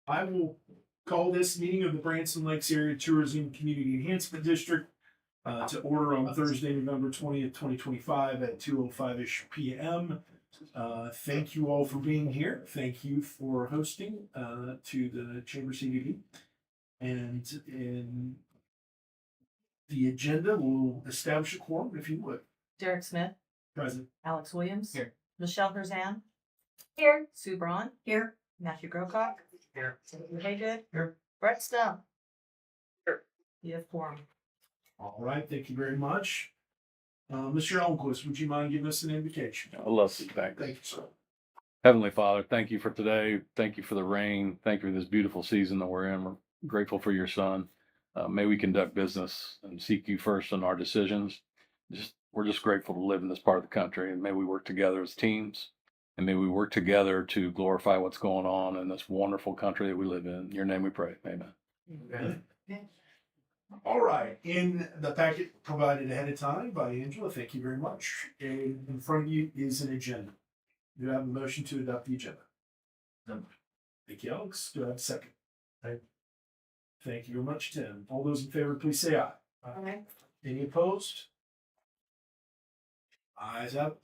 I will call this meeting of the Branson Lakes Area Tourism Community Enhancement District to order on Thursday, November 20th, 2025 at 2:05-ish p.m. Thank you all for being here. Thank you for hosting to the Chamber CDD. And in the agenda, we'll establish a quorum if you would. Derek Smith, Present. Alex Williams, Here. Michelle Herzan, Here. Sue Braun, Here. Matthew Grocock, Here. Timothy Haygood, Here. Brett Stone. Here. You have quorum. All right, thank you very much. Mr. Elmquist, would you mind giving us an invocation? I love you. Thanks. Thank you, sir. Heavenly Father, thank you for today. Thank you for the rain. Thank you for this beautiful season that we're in. We're grateful for your son. May we conduct business and seek you first in our decisions. We're just grateful to live in this part of the country, and may we work together as teams, and may we work together to glorify what's going on in this wonderful country that we live in. In your name we pray. Amen. Amen. All right, in the packet provided ahead of time by Angela, thank you very much. And in front of you is an agenda. Do I have a motion to adopt the agenda? No. Thank you, Alex. Do I have a second? Thank you very much, Tim. All those in favor, please say aye. Aye. Any opposed? Ayes have it.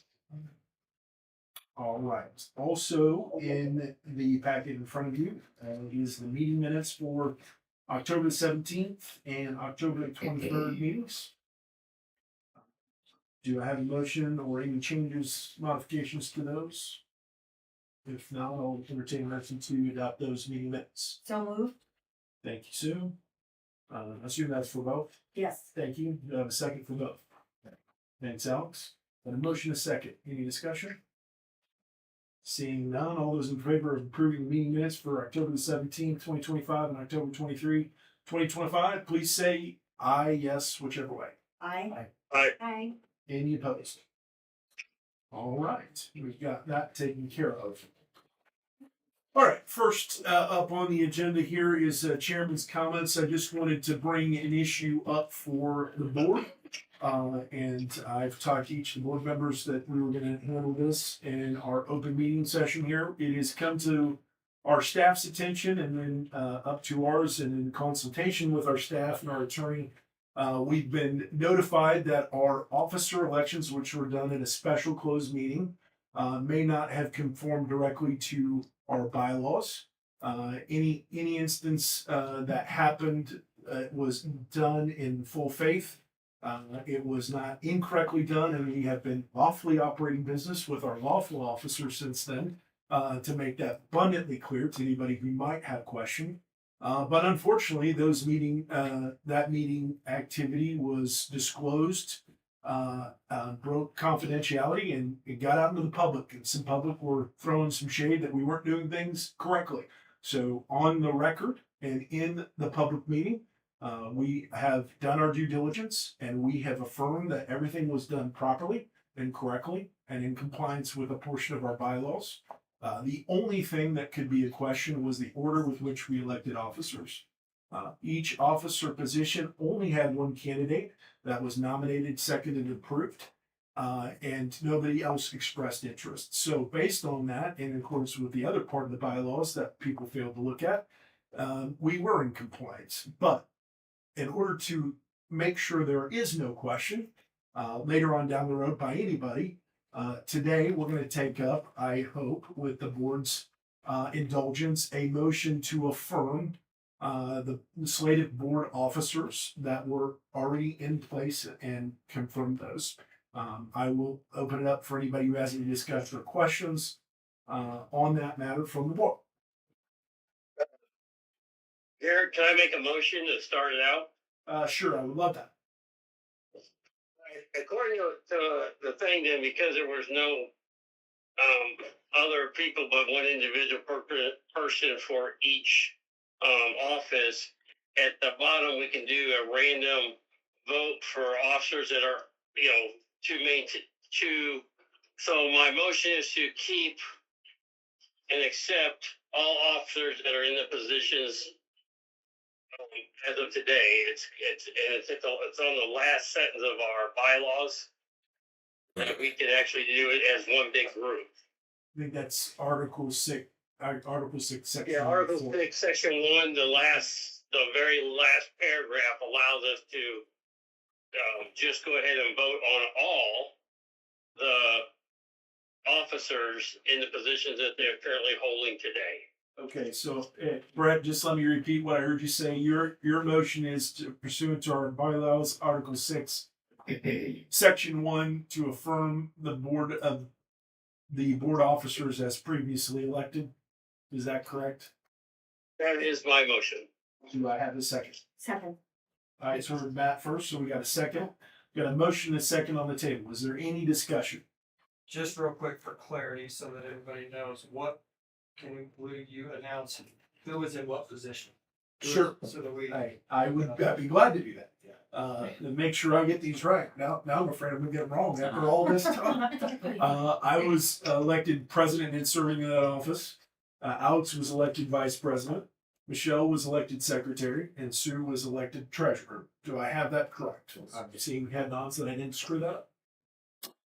All right. Also in the packet in front of you is the meeting minutes for October 17th and October 23rd meetings. Do I have a motion or any changes, modifications to those? If not, I'll entertain a motion to adopt those meeting minutes. So moved. Thank you, Sue. I assume that's for both. Yes. Thank you. Do I have a second for both? Thanks, Alex. And a motion a second. Any discussion? Seeing none, all those in favor of approving the meeting minutes for October the 17th, 2025 and October 23, 2025, please say aye, yes, whichever way. Aye. Aye. Aye. Any opposed? All right, we've got that taken care of. All right, first up on the agenda here is chairman's comments. I just wanted to bring an issue up for the board. And I've talked to each of the board members that we were going to handle this in our open meeting session here. It has come to our staff's attention and then up to ours, and in consultation with our staff and our attorney, we've been notified that our officer elections, which were done in a special closed meeting, may not have conformed directly to our bylaws. Any instance that happened was done in full faith. It was not incorrectly done, and we have been lawfully operating business with our lawful officers since then, to make that abundantly clear to anybody who might have question. But unfortunately, that meeting activity was disclosed, broke confidentiality, and it got out into the public. And some public were throwing some shade that we weren't doing things correctly. So on the record and in the public meeting, we have done our due diligence, and we have affirmed that everything was done properly and correctly and in compliance with a portion of our bylaws. The only thing that could be a question was the order with which we elected officers. Each officer position only had one candidate that was nominated, seconded, and approved, and nobody else expressed interest. So based on that, in accordance with the other part of the bylaws that people failed to look at, we were in compliance. But in order to make sure there is no question later on down the road by anybody, today we're going to take up, I hope, with the board's indulgence, a motion to affirm the slated board officers that were already in place and confirm those. I will open it up for anybody who has any discussion or questions on that matter from the board. Eric, can I make a motion to start it out? Sure, I would love that. According to the thing, then, because there was no other people but one individual person for each office, at the bottom we can do a random vote for officers that are, so my motion is to keep and accept all officers that are in the positions as of today. It's on the last sentence of our bylaws that we can actually do it as one big group. I think that's Article 6, Article 6, Section Yeah, Article 4. 6, Section 1, the very last paragraph allows us to just go ahead and vote on all the officers in the positions that they're currently holding today. Okay, so Brett, just let me repeat what I heard you say. Your motion is to pursuant to our bylaws, Article 6, Section 1, to affirm the board officers as previously elected. Is that correct? That is my motion. Do I have a second? Second. I heard Matt first, so we got a second. Got a motion and a second on the table. Is there any discussion? Just real quick for clarity, so that everybody knows, will you announce who is in what position? Sure. So that we. I'd be glad to do that. And make sure I get these right. Now I'm afraid I'm gonna get them wrong after all this time. I was elected president and serving in that office. Alex was elected vice president. Michelle was elected secretary, and Sue was elected treasurer. Do I have that correct? I'm seeing head nods that I didn't screw that up.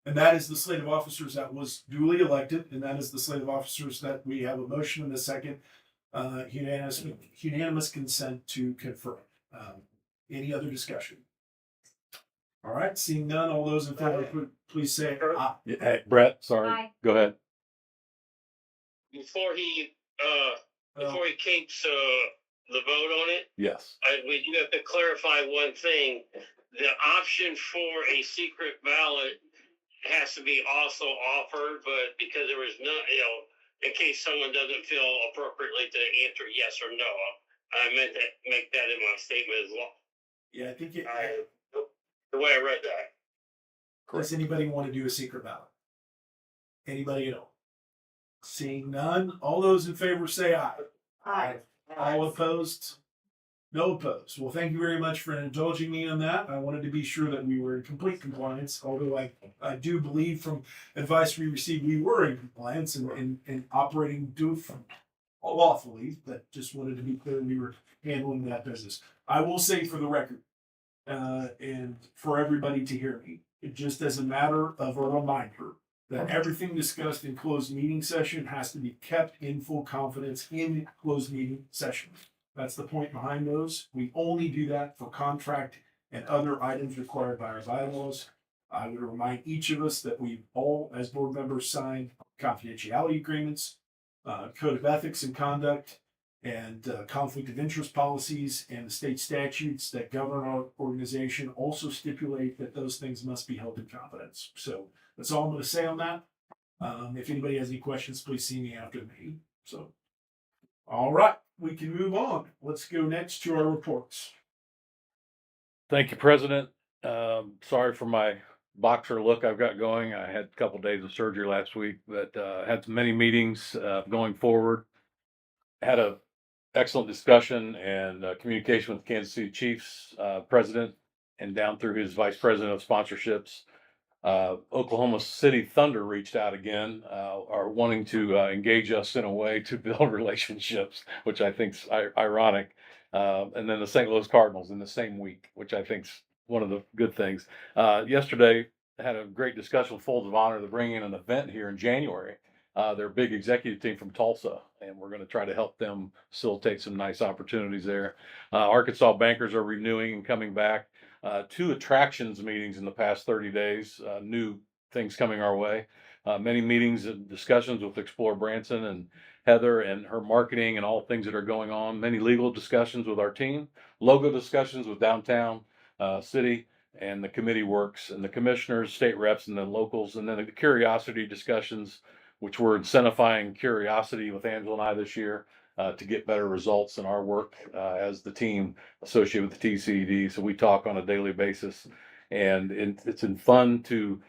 And that is the slate of officers that was duly elected, and that is the slate of officers that we have a motion and a second unanimous consent to confirm. Any other discussion? All right, seeing none, all those in favor, please say aye. Hey, Brett, sorry. Aye. Go ahead. Before he keeps the vote on it, Yes. we do have to clarify one thing. The option for a secret ballot has to be also offered, but because there was no, in case someone doesn't feel appropriately to answer yes or no, I meant to make that in my statement as well. Yeah, I think The way I read that. does anybody want to do a secret ballot? Anybody at all? Seeing none, all those in favor say aye. Aye. All opposed? No opposed. Well, thank you very much for indulging me on that. I wanted to be sure that we were in complete compliance, although I do believe from advice we received, we were in compliance and operating lawfully, but just wanted to be clear we were handling that business. I will say for the record, and for everybody to hear me, just as a matter of a reminder, that everything discussed in closed meeting session has to be kept in full confidence in closed meeting session. That's the point behind those. We only do that for contract and other items required by our bylaws. I would remind each of us that we all, as board members, signed confidentiality agreements, code of ethics and conduct, and conflict of interest policies, and the state statutes that govern our organization also stipulate that those things must be held in confidence. So that's all I'm going to say on that. If anybody has any questions, please see me after the meeting. So, all right, we can move on. Let's go next to our reports. Thank you, President. Sorry for my boxer look I've got going. I had a couple days of surgery last week, but had many meetings going forward. Had a excellent discussion and communication with Kansas City Chiefs president and down through his vice president of sponsorships. Oklahoma City Thunder reached out again, are wanting to engage us in a way to build relationships, which I think is ironic. And then the St. Louis Cardinals in the same week, which I think is one of the good things. Yesterday, I had a great discussion with Folds of Honor to bring in an event here in January. They're a big executive team from Tulsa, and we're going to try to help them facilitate some nice opportunities there. Arkansas bankers are renewing and coming back. 2 attractions meetings in the past 30 days, new things coming our way. Many meetings and discussions with Explore Branson and Heather and her marketing and all things that are going on. Many legal discussions with our team, logo discussions with downtown city, and the committee works and the commissioners, state reps, and then locals, and then the curiosity discussions, which we're incentivizing curiosity with Angela and I this year to get better results in our work as the team associated with the TCED. So we talk on a daily basis, and it's been fun to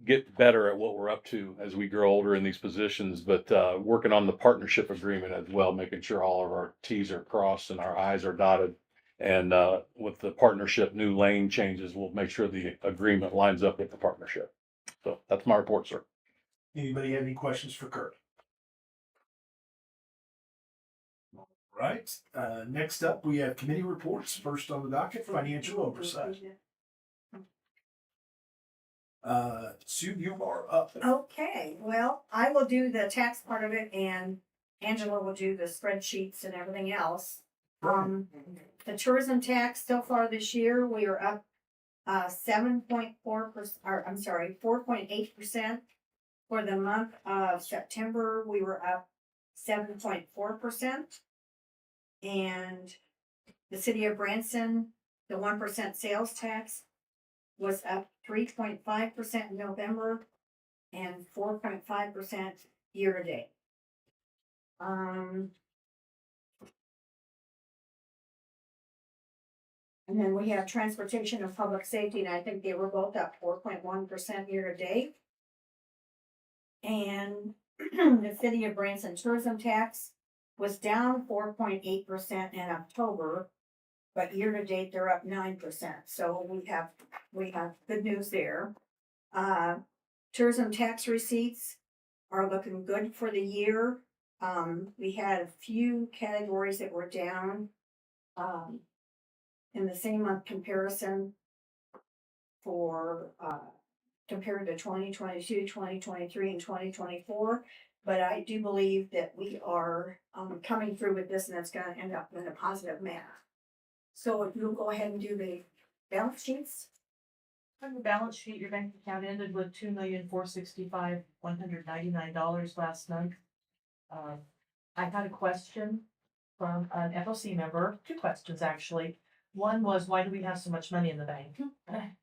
get better at what we're up to as we grow older in these positions, but working on the partnership agreement as well, making sure all of our T's are crossed and our I's are dotted. And with the partnership, new lane changes, we'll make sure the agreement lines up with the partnership. So that's my report, sir. Anybody have any questions for Kurt? All right. Next up, we have committee reports. First on the docket, financial oversight. Sue, you are up. Okay, well, I will do the tax part of it and Angela will do the spreadsheets and everything else. The tourism tax so far this year, we are up 7.4%, or I'm sorry, 4.8%. For the month of September, we were up 7.4%. And the city of Branson, the 1% sales tax was up 3.5% in November and 4.5% year to date. And then we have transportation and public safety, and I think they were both up 4.1% year to date. And the city of Branson tourism tax was down 4.8% in October, but year to date they're up 9%. So we have good news there. Tourism tax receipts are looking good for the year. We had a few categories that were down in the same month comparison for compared to 2022, 2023, and 2024. But I do believe that we are coming through with this, and it's going to end up in a positive manner. So if you'll go ahead and do the balance sheets. On the balance sheet, your bank account ended with $2,465,199 last month. I had a question from an FOC member, two questions actually. One was, why do we have so much money in the bank?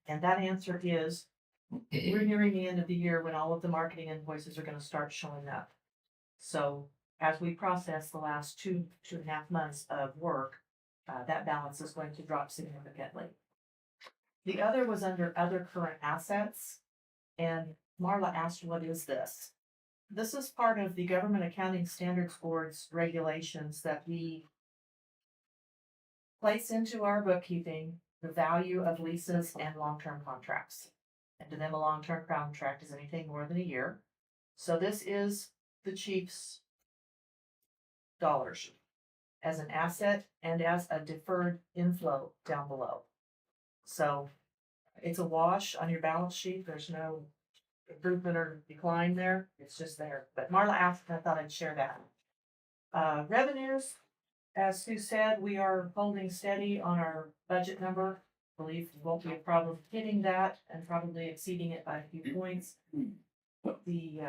And that answer is, we're nearing the end of the year when all of the marketing invoices are gonna start showing up. So as we process the last two and a half months of work, that balance is going to drop significantly. The other was under other current assets, and Marla asked, what is this? This is part of the Government Accounting Standards Board's regulations that we place into our bookkeeping the value of leases and long-term contracts. And to them, a long-term contract is anything more than a year. So this is the chief's dollars as an asset and as a deferred inflow down below. So it's a wash on your balance sheet. There's no improvement or decline there. It's just there. But Marla asked, and I thought I'd share that. Revenues, as Sue said, we are holding steady on our budget number. I believe it won't be a problem hitting that and probably exceeding it by a few points. The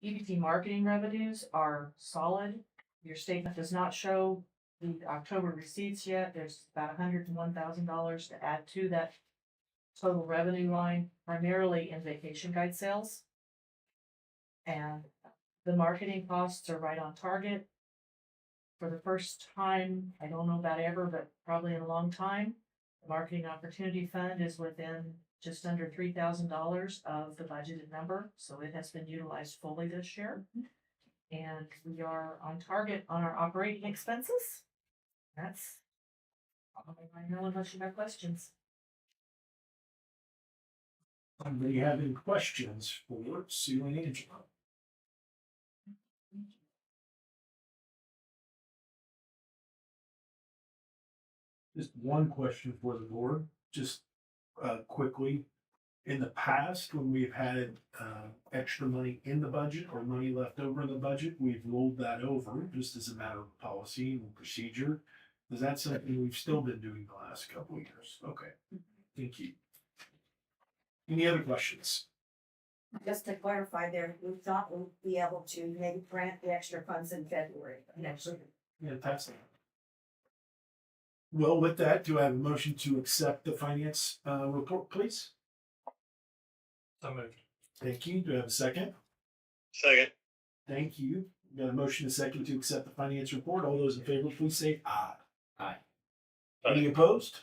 EBT marketing revenues are solid. Your statement does not show the October receipts yet. There's about $101,000 to add to that total revenue line, primarily in vacation guide sales. And the marketing costs are right on target. For the first time, I don't know about ever, but probably in a long time, the Marketing Opportunity Fund is within just under $3,000 of the budgeted number. So it has been utilized fully this year. And we are on target on our operating expenses. That's all I know unless you have questions. Anybody have any questions for Sue and Angela? Just one question for the board, just quickly. In the past, when we've had extra money in the budget or money left over in the budget, we've rolled that over just as a matter of policy and procedure. Is that something we've still been doing the last couple of years? Okay, thank you. Any other questions? Just to clarify there, we thought we'd be able to maybe grant the extra funds in February of next year. Yeah, that's it. Well, with that, do I have a motion to accept the finance report, please? So moved. Thank you. Do I have a second? Second. Thank you. Got a motion and a second to accept the finance report. All those in favor, please say aye. Aye. Any opposed?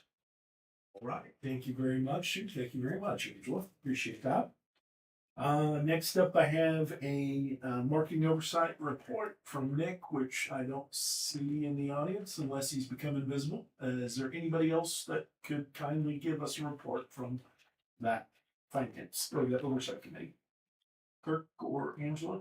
All right. Thank you very much. Thank you very much, Angela. Appreciate that. Next up, I have a marketing oversight report from Nick, which I don't see in the audience unless he's become invisible. Is there anybody else that could kindly give us a report from that finance or that oversight committee? Kirk or Angela?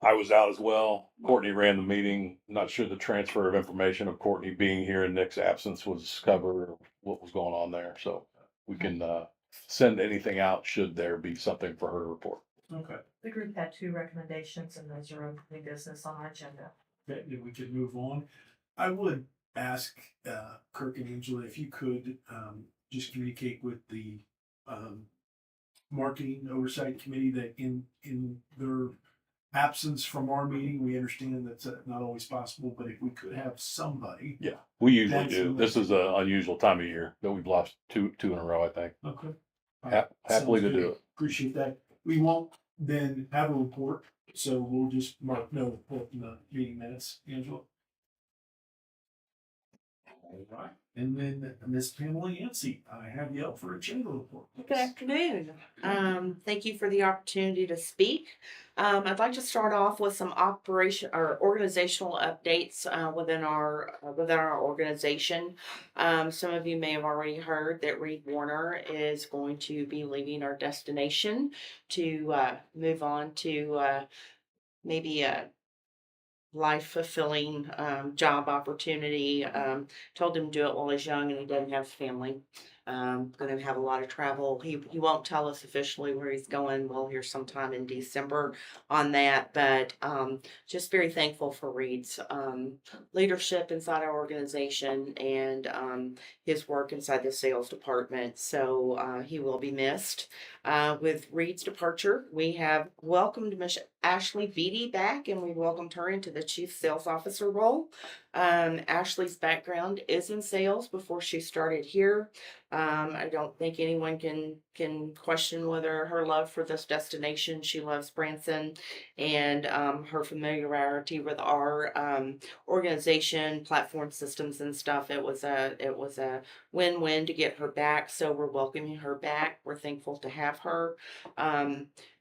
I was out as well. Courtney ran the meeting. Not sure the transfer of information of Courtney being here in Nick's absence was covered or what was going on there. So we can send anything out should there be something for her to report. Okay. The group had 2 recommendations and those are open new business on our agenda. Okay, then we could move on. I would ask Kirk and Angela if you could just communicate with the marketing oversight committee that in their absence from our meeting, we understand that's not always possible, but if we could have somebody. Yeah, we usually That's do. the- This is an unusual time of year that we've lost two in a row, I think. Okay. Happily to Sounds do good. it. Appreciate that. We won't then have a report, so we'll just mark no report in the meeting minutes, Angela. All right, and then Miss Pamela Yancey, I have you up for a chamber report. Good afternoon. Thank you for the opportunity to speak. I'd like to start off with some operation or organizational updates within our organization. Some of you may have already heard that Reed Warner is going to be leaving our destination to move on to maybe a life fulfilling job opportunity. Told him to do it while he's young and he doesn't have family. Going to have a lot of travel. He won't tell us officially where he's going. We'll hear sometime in December on that. But just very thankful for Reed's leadership inside our organization and his work inside the sales department. So he will be missed. With Reed's departure, we have welcomed Miss Ashley Beatty back, and we welcomed her into the chief sales officer role. Ashley's background is in sales before she started here. I don't think anyone can question whether her love for this destination. She loves Branson, and her familiarity with our organization, platform systems, and stuff. It was a win-win to get her back. So we're welcoming her back. We're thankful to have her.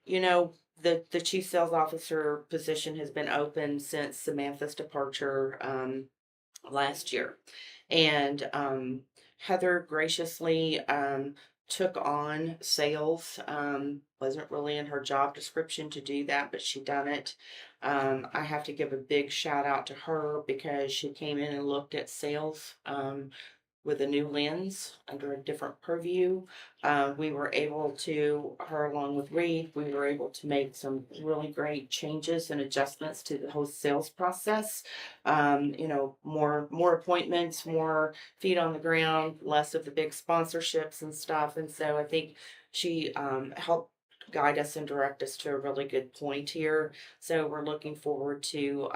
You know, the chief sales officer position has been open since Samantha's departure last year, and Heather graciously took on sales. Wasn't really in her job description to do that, but she done it. I have to give a big shout out to her because she came in and looked at sales with a new lens under a different purview. We were able to, her along with Reed, we were able to make some really great changes and adjustments to the whole sales process. More appointments, more feet on the ground, less of the big sponsorships and stuff. And so I think she helped guide us and direct us to a really good point here. So we're looking forward to,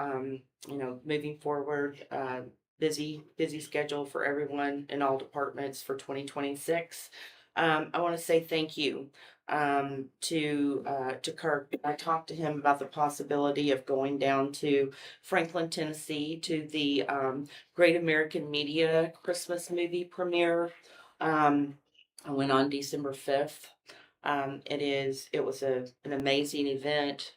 moving forward, busy schedule for everyone in all departments for 2026. I want to say thank you to Kirk. I talked to him about the possibility of going down to Franklin, Tennessee to the Great American Media Christmas movie premiere. I went on December 5th. It was an amazing event.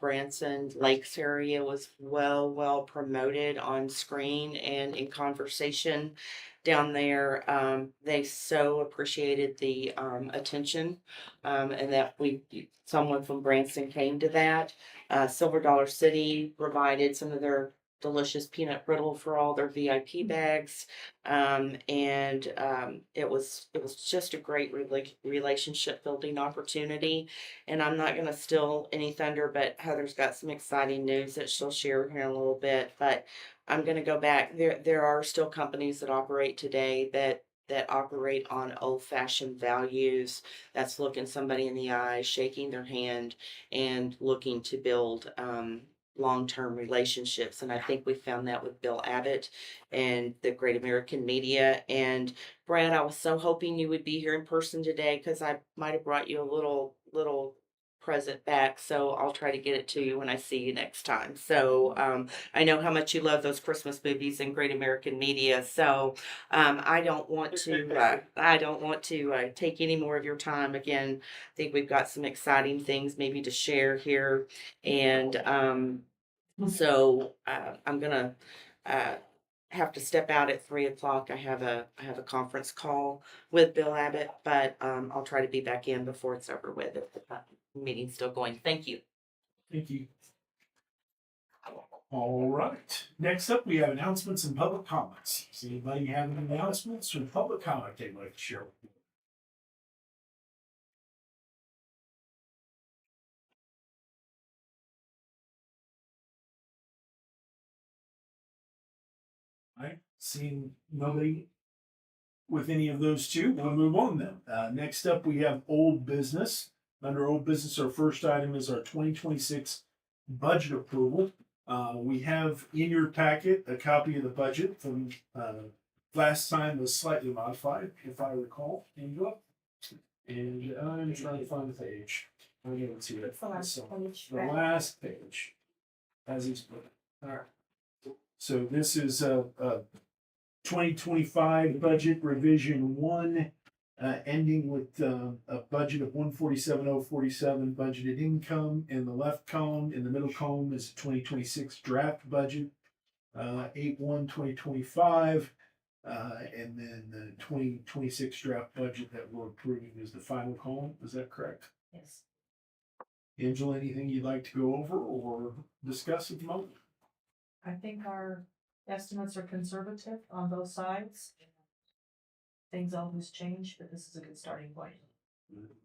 Branson Lakes area was well promoted on screen and in conversation down there. They so appreciated the attention and that someone from Branson came to that. Silver Dollar City provided some of their delicious peanut brittle for all their VIP bags. It was just a great relationship building opportunity. And I'm not going to steal any thunder, but Heather's got some exciting news that she'll share here in a little bit. But I'm going to go back. There are still companies that operate today that operate on old-fashioned values. That's looking somebody in the eye, shaking their hand, and looking to build long-term relationships. And I think we found that with Bill Abbott and the Great American Media. And Brad, I was so hoping you would be here in person today because I might have brought you a little present back. So I'll try to get it to you when I see you next time. So I know how much you love those Christmas movies and Great American Media. So I don't want to take any more of your time. Again, I think we've got some exciting things maybe to share here. And so I'm gonna have to step out at 3:00. I have a conference call with Bill Abbott, but I'll try to be back in before it's over with if the meeting's still going. Thank you. Thank you. All right. Next up, we have announcements and public comments. Does anybody have any announcements or public comment they'd like to share with you? right, seeing nobody with any of those two, we'll move on then. Next up, we have old business. Under old business, our first item is our 2026 budget approval. We have in your packet a copy of the budget from last time was slightly modified, if I recall. Angela? And I'm trying to find the page. I'm going to it. It's the last So, page. the last page, as he's put it. All right. So this is a 2025 budget revision one, ending with a budget of 147,047 budgeted income in the left column. In the middle column is 2026 draft budget, 8/1/2025. And then the 2026 draft budget that we're approving is the final column. Is that correct? Yes. Angela, anything you'd like to go over or discuss at the moment? I think our estimates are conservative on both sides. Things always change, but this is a good starting point.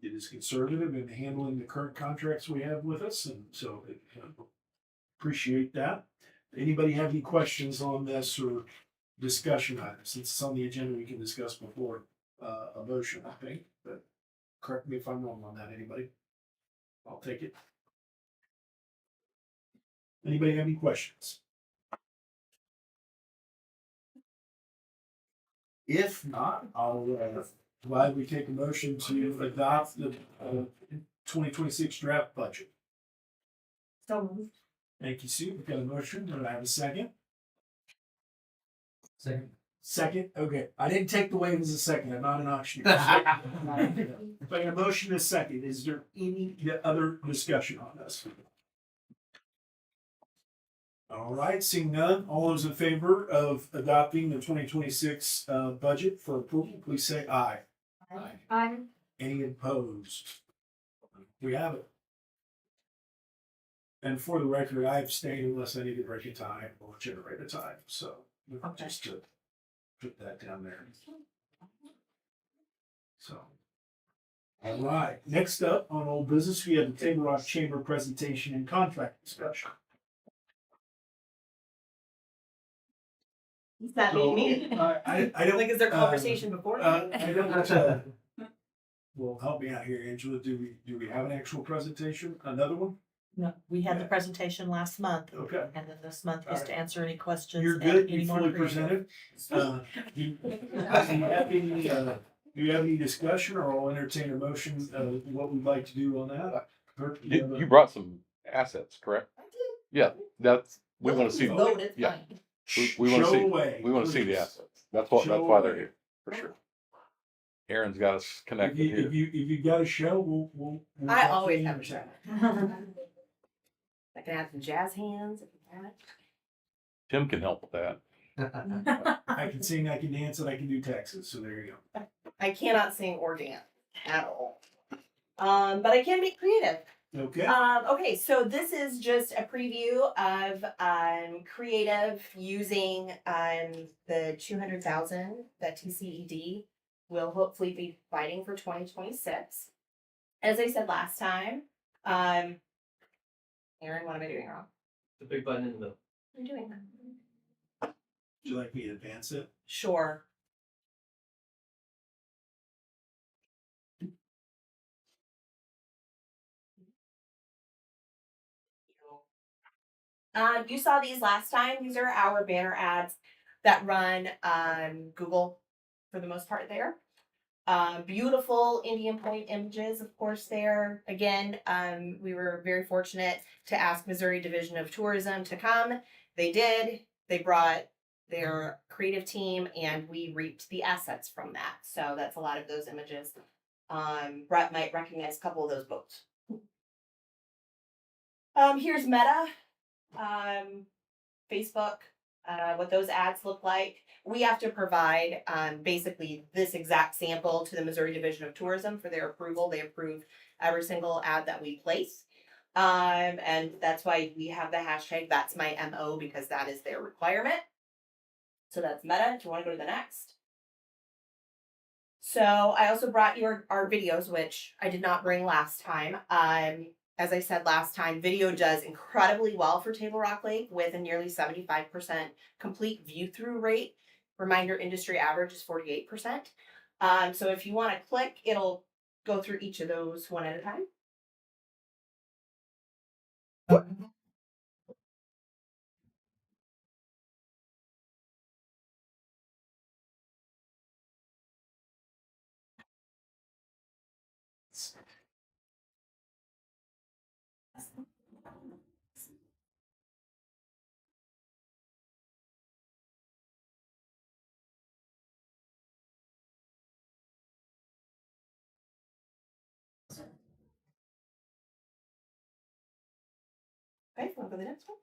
It is conservative in handling the current contracts we have with us, and so appreciate that. Anybody have any questions on this or discussion items? Since it's on the agenda, we can discuss before a motion, I think, but correct me if I'm wrong on that, anybody? I'll take it. Anybody have any questions? If not, I'll gladly take a motion to adopt the 2026 draft budget. So moved. Thank you, Sue. We've got a motion. Do I have a second? Second. Second? Okay. I didn't take the wave as a second. I'm not an auctioneer. If I got a motion and a second, is there any other discussion on this? All right, seeing none, all those in favor of adopting the 2026 budget for approval, please say aye. I'm Any opposed? We have it. And for the record, I abstain unless I need to break a tie or generate a tie, so Okay. just to put that down there. So. All right, next up on old business, we have the Table Rock Chamber presentation and contract discussion. Does that So, mean me? I don't. Like, is there conversation before? I don't. Well, help me out here, Angela. Do we have an actual presentation? Another one? No, we had the presentation last month, Okay. and then this month is Alright. to answer any questions. You're and good. any You more fully creative. presented. Do you have any discussion, or I'll entertain a motion of what we'd like to do on that? Kurt, do you have a- You brought some assets, correct? Yeah, that's, we wanna see, Vote, it's yeah. fine. we wanna Show see, away, we wanna see the please. assets. That's Show why they're away. here, for sure. Aaron's got us If connected you, here. if you got a show, we'll I talk always to have you. a show. I can add some jazz hands. if you want. Tim can help with that. I can sing, I can dance, and I can do Texas. So there you go. I cannot sing or dance at all. But I can be creative. Okay. Okay, so this is just a preview of creative using the 200,000 that TCED will hopefully be fighting for 2026. As I said last time, Aaron, what am I doing wrong? The big button in the middle. I'm doing that. Would you like me to advance it? Sure. You saw these last time. These are our banner ads that run on Google for the most part there. Beautiful Indian Point images, of course, there. Again, we were very fortunate to ask Missouri Division of Tourism to come. They did. They brought their creative team and we reaped the assets from that. So that's a lot of those images. Brett might recognize a couple of those boats. Here's Meta, Facebook, what those ads look like. We have to provide basically this exact sample to the Missouri Division of Tourism for their approval. They approve every single ad that we place. And that's why we have the hashtag That's My MO, because that is their requirement. So that's Meta. Do you want to go to the next? So I also brought you our videos, which I did not bring last time. as I said last time, video does incredibly well for Table Rock Lake with a nearly 75% complete view through rate. Reminder, industry average is 48%. So if you want to click, it'll go through each of those one at a time. Okay, we'll go to the next one.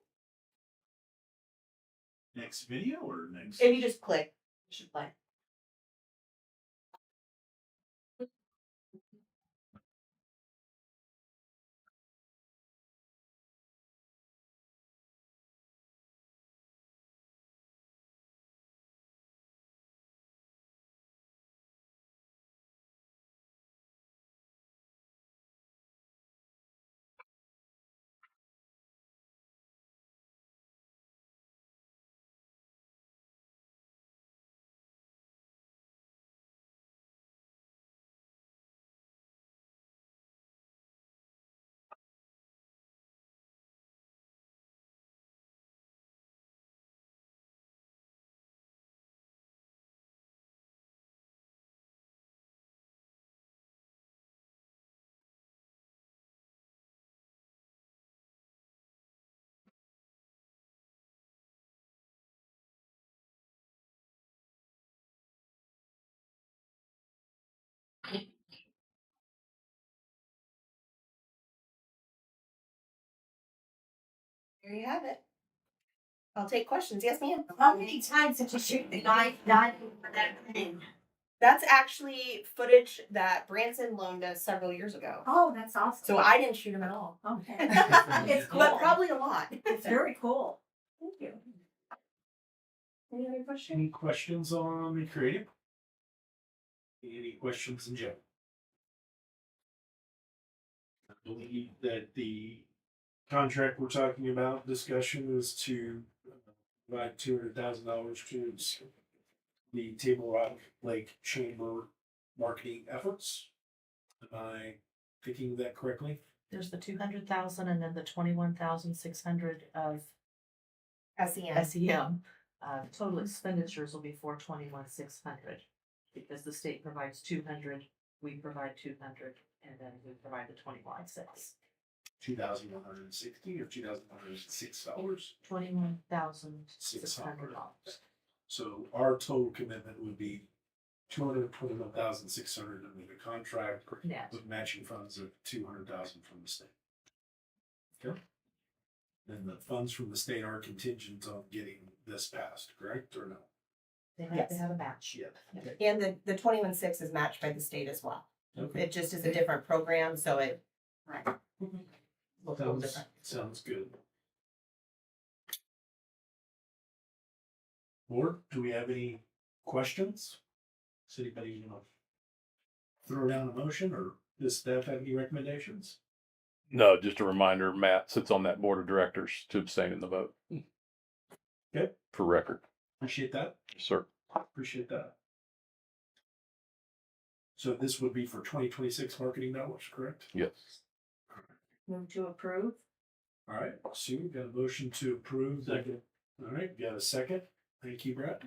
Next video or next? If you just click, it should play. There you have it. I'll take questions. Yes, ma'am. How many times did you shoot the guy diving for that thing? That's actually footage that Branson loaned us several years ago. Oh, that's awesome. So I didn't shoot him at all. Okay. It's cool. but probably a lot. It's very cool. Thank you. Any other questions? Any questions on the creative? Any questions in general? I believe that the contract we're talking about discussion is to provide $200,000 towards the Table Rock Lake Chamber marketing efforts. Am I thinking that correctly? There's the 200,000 and then the 21,600 of SEM. SEM. Total expenditures will be 421,600 because the state provides 200, we provide 200, and then we provide the 21,600. $2,160 or $2,106? $21,600. So our total commitment would be $221,600 under the contract Net. with matching funds of $200,000 from the state. Okay. And the funds from the state are contingent on getting this passed, correct or no? They have to Yes. have a match. Yeah. And the 21.6 is matched by the state as well. Okay. It just is a different program, so it Right. looks a little Sounds, different. sounds good. Board, do we have any questions? Does anybody want to throw down a motion or does staff have any recommendations? No, just a reminder, Matt sits on that board of directors to abstain in the vote. Okay. For record, Appreciate that. sir. Appreciate that. So this would be for 2026 marketing dollars, correct? Yes. Move to approve. All right, Sue, got a motion to approve. Second. All right, got a second. Thank you, Brett.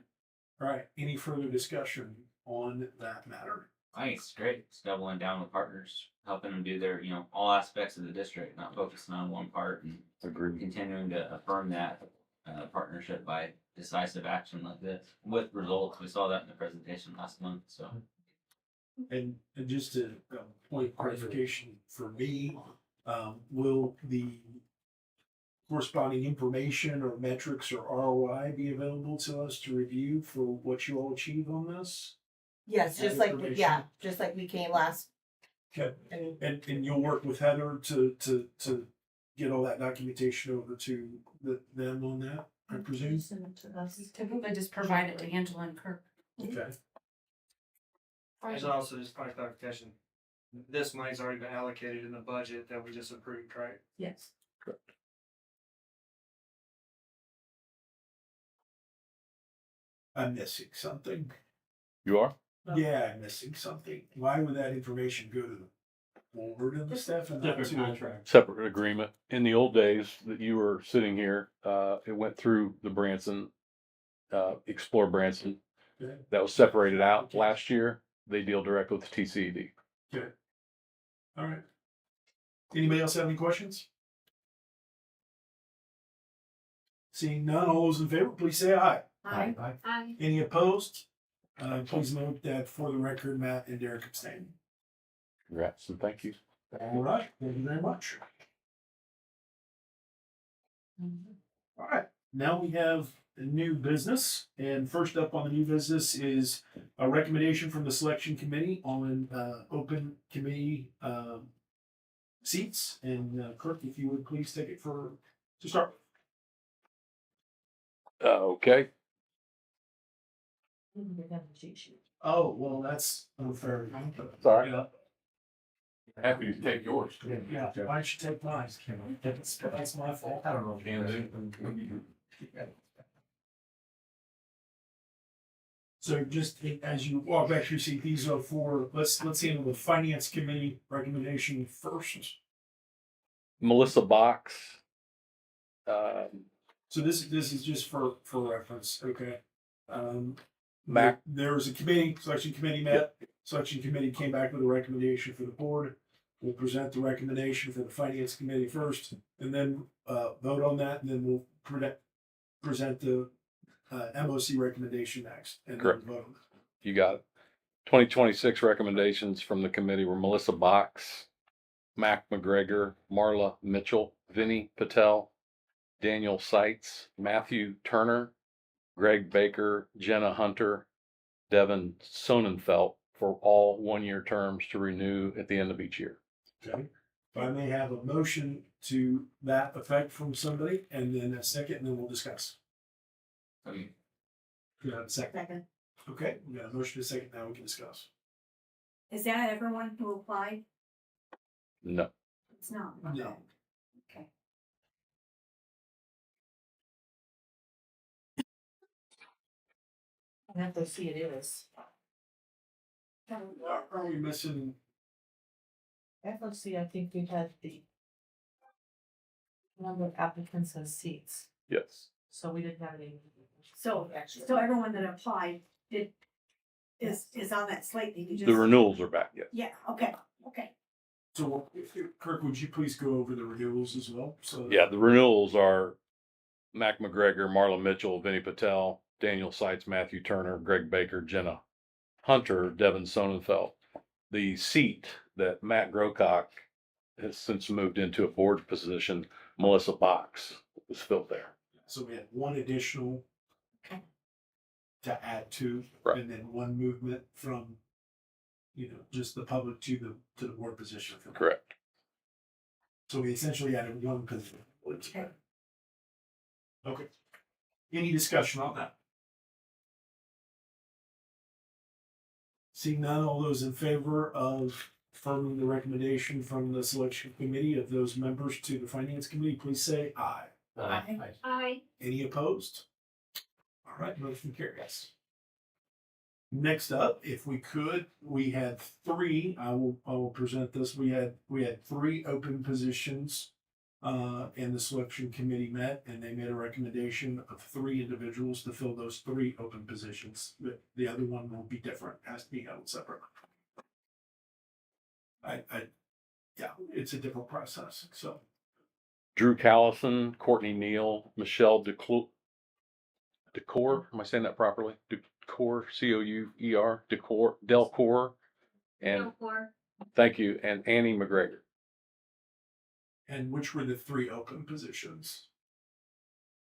All right, any further discussion on that matter? I think it's great. It's doubling down with partners, helping them do their, all aspects of the district, not focusing on one part and Agreed. continuing to affirm that partnership by decisive action like this with results. We saw that in the presentation last month. So And just a point of clarification for me, will the corresponding information or metrics or ROI be available to us to review for what you all achieve on this? Yes, That just like information. just like we came last. Okay. And And you'll work with Heather to get all that documentation over to them on that, I presume? Send it to us. Typically just provide it to Angela and Kirk. Okay. And also just point of clarification, this money's already been allocated in the budget that we just approved, right? Yes. I'm missing something. You are? Yeah, I'm missing something. Why would that information go to the board and the staff and not Different to? contract. Separate agreement. In the old days that you were sitting here, it went through the Branson, Explore Branson. Okay. That was separated out last year. They deal directly with the TCED. Good. All right. Anybody else have any questions? Seeing none, all those in favor, please say aye. Aye. Aye. Any opposed? Please note that for the record, Matt and Derek abstain. Congrats and thank you. All right, thank you very much. All right, now we have a new business, and first up on the new business is a recommendation from the selection committee on open committee seats. And Kirk, if you would please take it to start. Okay. Oh, well, that's unfair. Sorry. Yeah. Happy to take yours. Yeah, why don't you take mine? That's my fault. I don't know, can So just as you walk back through seat, these are for, let's handle the finance committee recommendation first. Melissa Box. So this is just for reference, okay? Mac. There was a committee, selection committee met, selection committee came back with a recommendation for the board. We'll present the recommendation for the finance committee first, and then vote on that, and then we'll present the MOC recommendation next. And then Correct. vote on that. You got it. 2026 recommendations from the committee were Melissa Box, Mac McGregor, Marla Mitchell, Vinny Patel, Daniel Seitz, Matthew Turner, Greg Baker, Jenna Hunter, Devin Sonnenfeld for all one-year terms to renew at the end of each year. Okay, if I may have a motion to that effect from somebody, and then a second, and then we'll discuss. Okay. Do you have a second? Second. Okay, we got a motion to second, now we can discuss. Is that everyone who applied? No. It's not. No. Okay. I have to see it is. Are we missing? FOC, I think we had the number of applicants and seats, Yes. so we didn't have any. So, Actually. so everyone that applied is on that slate that you just. The renewals are back yet. Yeah, okay. So Kirk, would you please go over the renewals as well? So Yeah, the renewals are Mac McGregor, Marla Mitchell, Vinny Patel, Daniel Seitz, Matthew Turner, Greg Baker, Jenna Hunter, Devin Sonnenfeld. The seat that Matt Grocock has since moved into a board position, Melissa Box, was filled there. So we had one additional to add to, Right. and then one movement from, just the public to the board position. Correct. So we essentially added one position. Okay. Any discussion on that? Seeing none, all those in favor of affirming the recommendation from the selection committee of those members to the finance committee, please say aye. Aye. Any opposed? All right, motion carries. Next up, if we could, we had three, I will present this. We had three open positions. And the selection committee met and they made a recommendation of three individuals to fill those three open positions. The other one will be different, has to be held separate. Yeah, it's a different process, so. Drew Callison, Courtney Neal, Michelle Decor, am I saying that properly? Decor, Couer, Delcour, and thank you, and Annie McGregor. And which were the three open positions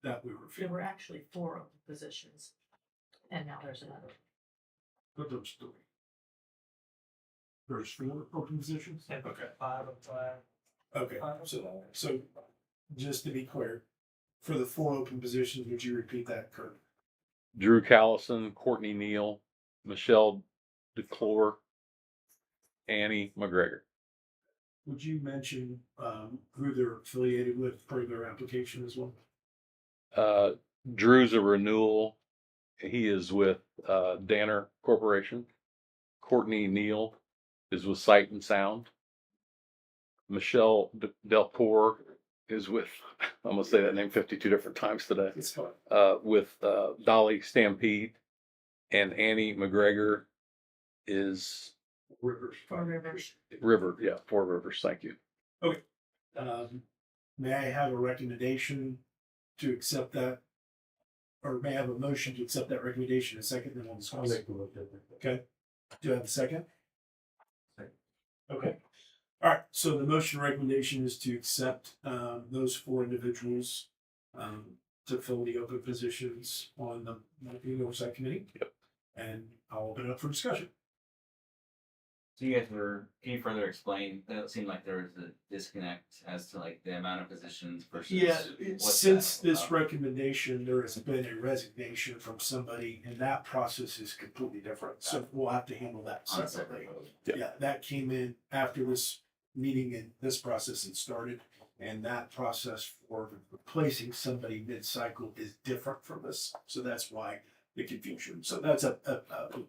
that we were There filling? were actually 4 open positions, and now there's another. But those three. There's 4 open positions? And Okay. 5 of 5. Okay, so just to be clear, for the 4 open positions, would you repeat that, Kurt? Drew Callison, Courtney Neal, Michelle Decor, Annie McGregor. Would you mention, who they're affiliated with per their application as well? Drew's a renewal. He is with Danner Corporation. Courtney Neal is with Sight and Sound. Michelle Delpour is with, I'm gonna say that name 52 different times today, It's fine. with Dolly Stampede. And Annie McGregor is Rivers. River, yeah, Four Rivers, thank you. May I have a recommendation to accept that? Or may I have a motion to accept that recommendation, a second, then we'll discuss. Okay, do I have a second? Okay, all right, so the motion recommendation is to accept, those four individuals, to fill the open positions on the Marketing Oversight Committee. Yep. And I'll open it up for discussion. So you guys were, can you further explain, it seemed like there was a disconnect as to like the amount of positions versus. Yeah, what's since that this about? recommendation, there has been a resignation from somebody, and that process is completely different. So we'll have to handle that On a separately. separate vote. Yeah. Yeah, that came in after this meeting and this process had started. And that process for replacing somebody mid-cycle is different from this. So that's why the confusion. So that's a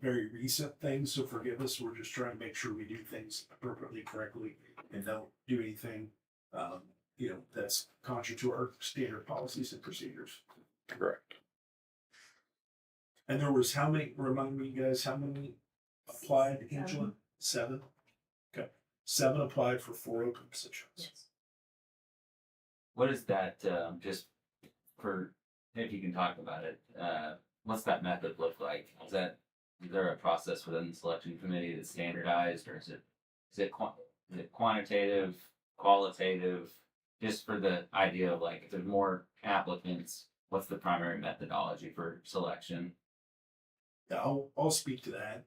very recent thing. So forgive us. We're just trying to make sure we do things appropriately, correctly, and don't do anything, that's contrary to our standard policies and procedures. Correct. And there was how many, remind me guys, how many applied, Angela? 7? Okay. 7 applied for 4 open positions. What is that, just for, if you can talk about it, what's that method look like? Is there a process within the selection committee that's standardized, or is it quantitative, qualitative? Just for the idea of like, if there's more applicants, what's the primary methodology for selection? Yeah, I'll speak to that.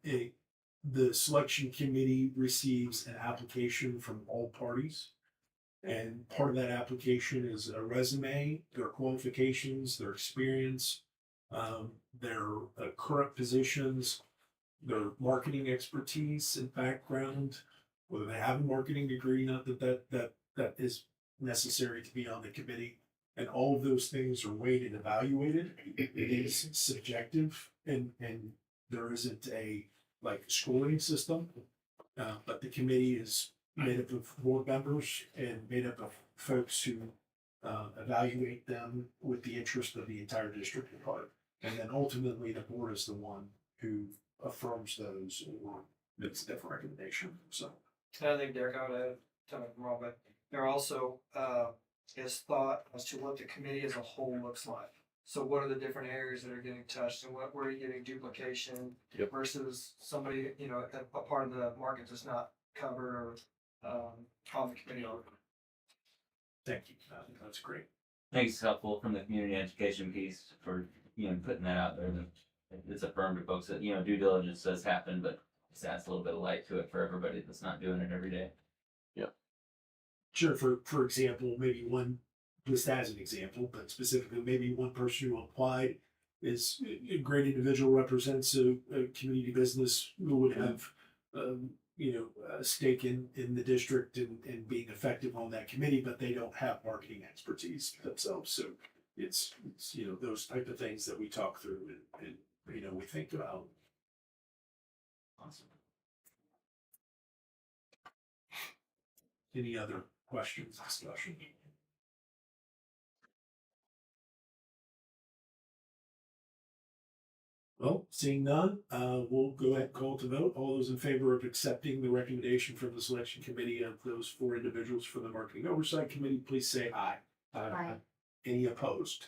The selection committee receives an application from all parties. And part of that application is a resume, their qualifications, their experience, their current positions, their marketing expertise and background, whether they have a marketing degree, not that is necessary to be on the committee. And all of those things are weighed and evaluated. It is subjective, and there isn't a scoring system. But the committee is made up of board members and made up of folks who evaluate them with the interest of the entire district at heart. And then ultimately, the board is the one who affirms those or makes a different recommendation. So, And I think Derek, I would add, tell me if I'm wrong, but there also is thought as to what the committee as a whole looks like. So what are the different areas that are getting touched, and where are you getting duplication Yep. versus somebody, a part of the market that's not covered or on the committee. thank you. That's great. I think it's helpful from the community education piece for, putting that out there. That it's affirmed to folks that, due diligence does happen, but it adds a little bit of light to it for everybody that's not doing it every day. Sure. For example, maybe one, just as an example, but specifically, maybe one person who applied is a great individual, represents a community business who would have, a stake in the district and being effective on that committee, but they don't have marketing expertise themselves. So it's those type of things that we talk through and we think about. Awesome. Any other questions, discussion? Well, seeing none, we'll go ahead and call to vote. All those in favor of accepting the recommendation from the selection committee of those 4 individuals for the marketing oversight committee, please say aye. Aye. Any opposed?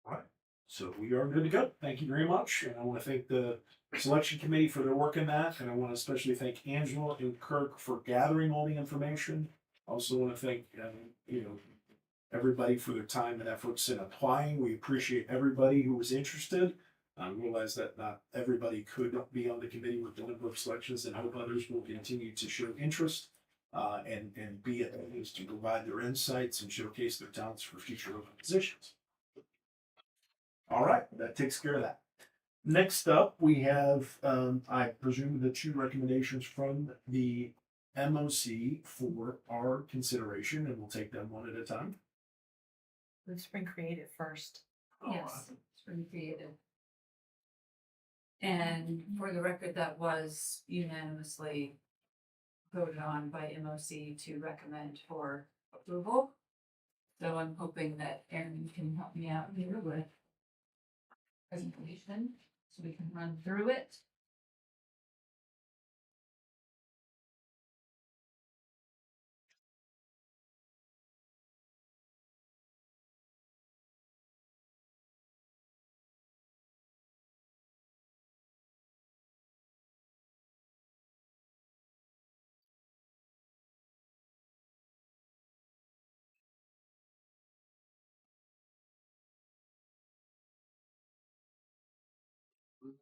All right, so we are good to go. Thank you very much. And I want to thank the selection committee for their work in that. And I want to especially thank Angela and Kirk for gathering all the information. I also want to thank, everybody for their time and efforts in applying. We appreciate everybody who was interested. I realize that not everybody could be on the committee with the number of selections, and hope others will continue to show interest and be at ease to provide their insights and showcase their talents for future open positions. All right, that takes care of that. Next up, we have, I presume, the two recommendations from the MOC for our consideration, and we'll take them one at a time. Let's bring creative first. Yes, spring creative. And for the record, that was unanimously voted on by MOC to recommend for approval. So I'm hoping that Erin can help me out here with presentation, so we can run through it.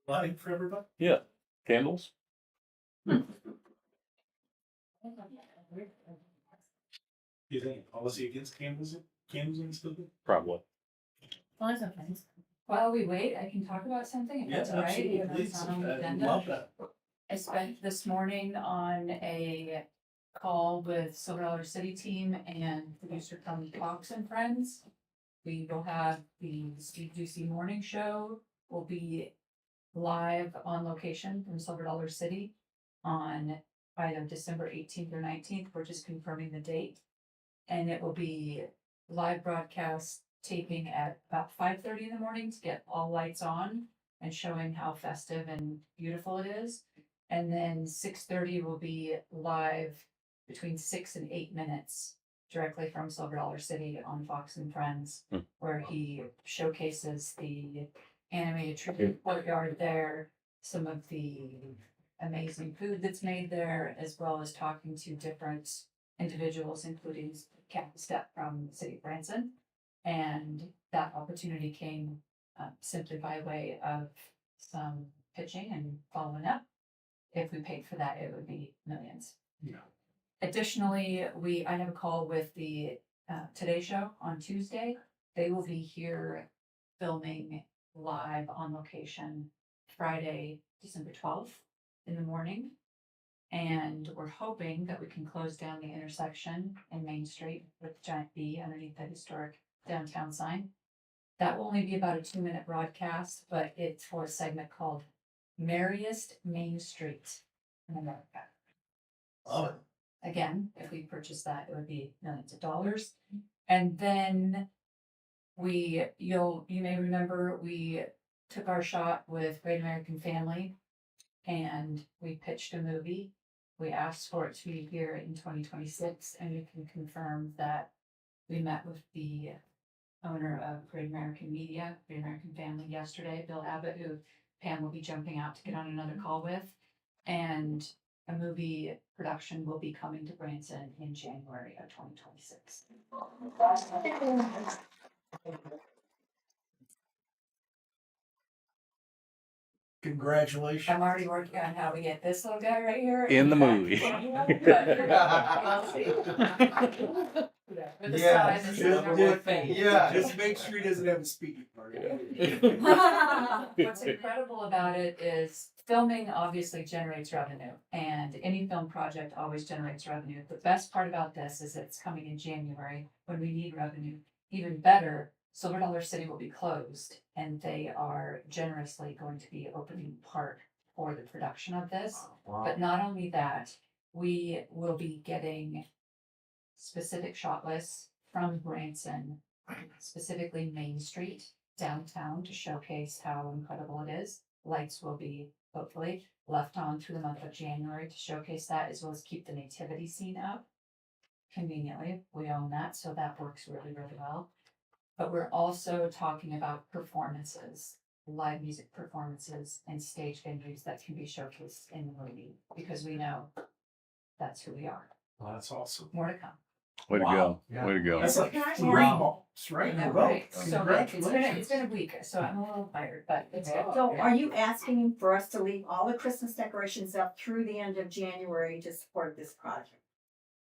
Lighting for everybody? Yeah, candles? Do you think policy against candles in this building? Probably. Well, that's okay. While we wait, I can talk about something, if that's all right, even though it's not on the agenda. Love that. I spent this morning on a call with Silver Dollar City team and producer from Fox and Friends. We will have the Steve Ducey morning show will be live on location from Silver Dollar City on either December 18th or 19th. We're just confirming the date. And it will be live broadcast taping at about 5:30 in the morning to get all lights on and showing how festive and beautiful it is. And then 6:30 will be live between 6 and 8 minutes directly from Silver Dollar City on Fox and Friends, where he showcases the animated tribute courtyard there, some of the amazing food that's made there, as well as talking to different individuals, including Captain Step from the city of Branson. And that opportunity came simply by way of some pitching and following up. If we paid for that, it would be millions. Yeah. Additionally, I have a call with the Today Show on Tuesday. They will be here filming live on location Friday, December 12th in the morning. And we're hoping that we can close down the intersection in Main Street with the giant B underneath that historic downtown sign. That will only be about a 2-minute broadcast, but it's for a segment called Merriest Main Street in America. Love it. Again, if we purchase that, it would be millions of dollars. And then you may remember, we took our shot with Great American Family and we pitched a movie. We asked for it to be here in 2026, and we can confirm that we met with the owner of Great American Media, Great American Family yesterday, Bill Abbott, who Pam will be jumping out to get on another call with. And a movie production will be coming to Branson in January of 2026. Congratulations. I'm already working on how we get this little guy right here In the movie. With the sign that says no more fame. Just make sure he doesn't have a speaking part. What's incredible about it is filming obviously generates revenue, and any film project always generates revenue. The best part about this is it's coming in January when we need revenue. Even better, Silver Dollar City will be closed, and they are generously going to be opening part for the production of this. But not only that, we will be getting specific shot lists from Branson, specifically Main Street, downtown, to showcase how incredible it is. Lights will be hopefully left on through the month of January to showcase that, as well as keep the nativity scene up. Conveniently, we own that, so that works really, really well. But we're also talking about performances, live music performances, and stage venues that can be showcased in the movie, because we know that's who we are. Well, that's awesome. More to come. Way to Wow. go. Way to go. That's like Can I 3 ask- balls, right? in a No, row. right. So it's been a week, so I'm a little tired, but it's good. So are you asking for us to leave all the Christmas decorations up through the end of January to support this project?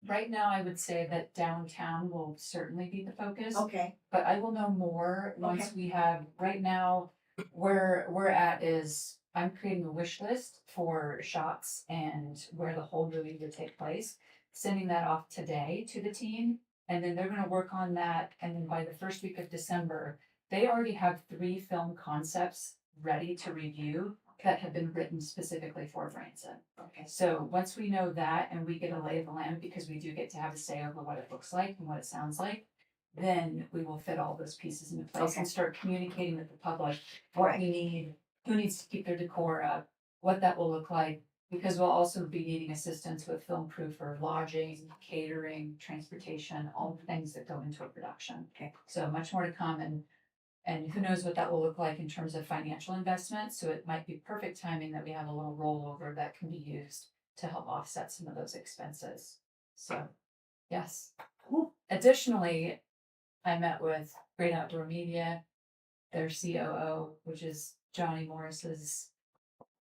Right now, I would say that downtown will certainly be the focus, Okay, but I will know more once Okay. we have, right now, where we're at is I'm creating a wish list for shots and where the whole movie would take place, sending that off today to the team. And then they're gonna work on that. And then by the first week of December, they already have 3 film concepts ready to review that have been written specifically for Branson. Okay. So once we know that and we get a lay of the land, because we do get to have a say over what it looks like and what it sounds like, then we will fit all those pieces into place and start communicating with the public what we need, who needs to keep their decor up, what that will look like. Because we'll also be needing assistance with film crew for lodging, catering, transportation, all the things that go into a production. Okay. So much more to come, and who knows what that will look like in terms of financial investment. So it might be perfect timing that we have a little rollover that can be used to help offset some of those expenses. So, yes. Additionally, I met with Great Outdoor Media, their COO, which is Johnny Morris's.